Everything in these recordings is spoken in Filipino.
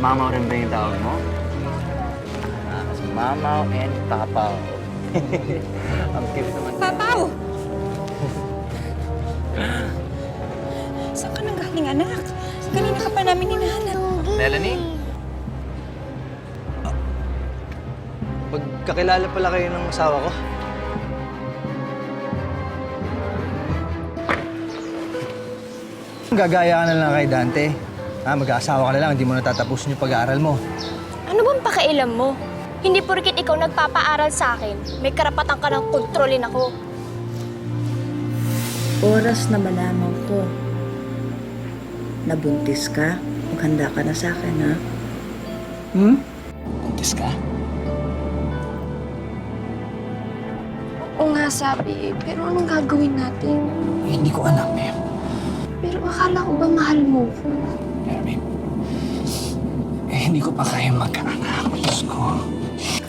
Mamaw rin ba yung tawag mo? Mamaw and Papaw. Ang cute naman. Papaw! Saan ka nang galing, anak? Kanina ka pa namin hinahanap. Melanie? Magkakilala pala kayo ng asawa ko. Gagaya ka na lang kay Dante. Mag-aasawa ka na lang, hindi mo natatapusin yung pag-aaral mo. Ano bang pakailam mo? Hindi porkit ikaw nagpapaaral sa akin, may karapatan ka ng kontrolin ako. Oras na malaman ko. Nabuntis ka? Maghanda ka na sa akin, ha? Buntis ka? Oo nga sabi, pero anong gagawin natin? Hindi ko alam, Mem. Pero akala ko ba mahal mo ko? Pero, Mem, hindi ko pa kaya magkaanak. Diyos ko.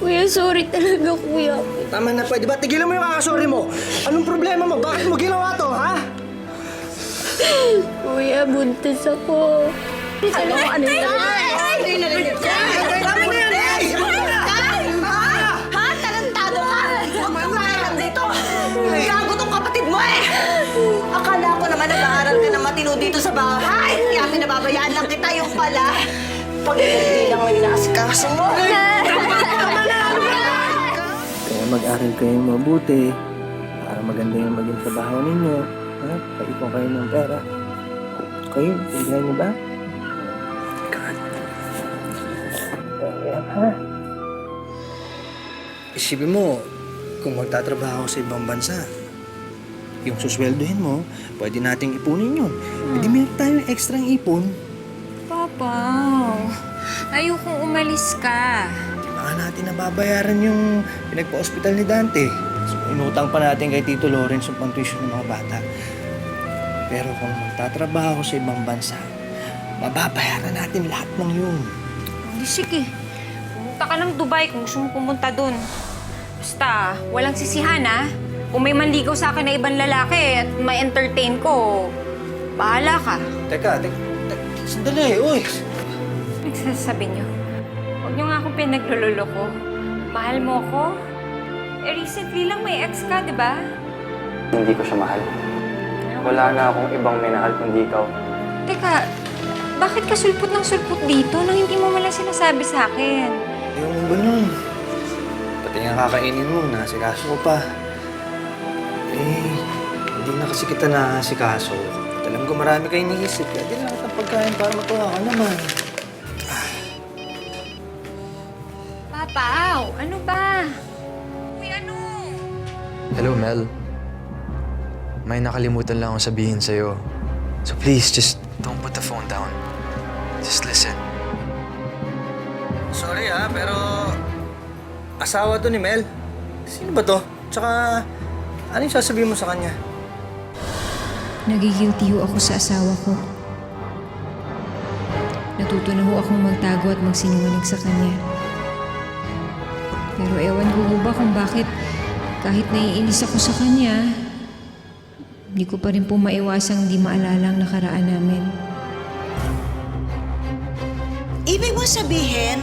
Kuya, sorry talaga, kuya. Tama na, pwede ba? Tigilan mo yung kakasori mo. Anong problema mo? Bakit mo ginawa to, ha? Kuya, buntis ako. Ano yung narinig ko? Tama na yan, eh! Ha? Tarantado ka! Huwag kang makialam dito! Gago tong kapatid mo, eh! Akala ko naman nag-aaral ka na matino dito sa bahay. Kaya pinababayaan lang kita yung pala. Pag hindi lang may inaasikaso mo. Kaya mag-aral kayo mabuti para maganda yung maging trabaho ninyo. Ha? Paipon kayo ng pera. Kayo, tignan niyo ba? God. Ayan, ha? Isipin mo, kung magtatrabaho sa ibang bansa, yung susweldohin mo, pwede nating ipunin yun. Hindi meron tayong extrang ipon. Papa, ayokong umalis ka. Baka natin nababayaran yung pinagpa-hospital ni Dante. So, inutang pa natin kay Tito Lawrence yung pang-tuition ng mga bata. Pero kung magtatrabaho sa ibang bansa, mababayaran natin lahat ng yun. Hindi, sige. Pumunta ka ng Dubai kung gusto mo pumunta dun. Basta, walang sisihan, ha? Kung may manligaw sa akin na ibang lalaki at may entertain ko, bahala ka. Teka, sandali, uy! Nagsasabi niyo, huwag niyo nga akong pinaglululoko. Mahal mo ko? Eh, recently lang may ex ka, di ba? Hindi ko siya mahal. Wala na akong ibang minahal kundi ikaw. Teka, bakit ka sulpot ng sulpot dito nang hindi mo malang sinasabi sa akin? Yung ba nun? Pati nga kakainin mo, nasikaso ko pa. Eh, hindi na kasi kita nasikaso. Alam ko marami kayo iniisip. Kaya din lang kitang pagkain para matuwa ka naman. Papaw, ano ba? Uy, ano? Hello, Mel. May nakalimutan lang akong sabihin sa'yo. So please, just don't put the phone down. Just listen. Sorry pero asawa to ni Mel. Sino ba to? Tsaka, ano yung sasabihin mo sa kanya? Nagigilty ho ako sa asawa ko. Natuto na ho akong magtago at magsinungaling sa kanya. Pero ewan ko ho ba kung bakit kahit naiinis ako sa kanya, hindi ko pa rin po maiwasang di maalala ang nakaraan namin. Ibig mo sabihin,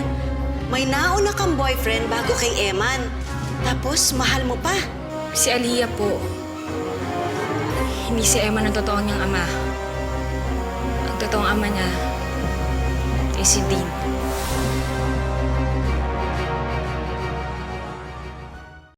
may nauna kang boyfriend bago kay Eman. Tapos, mahal mo pa. Si Aliyah po. Hindi si Emma ang totoong niyang ama. Ang totoong ama niya ay si Dean.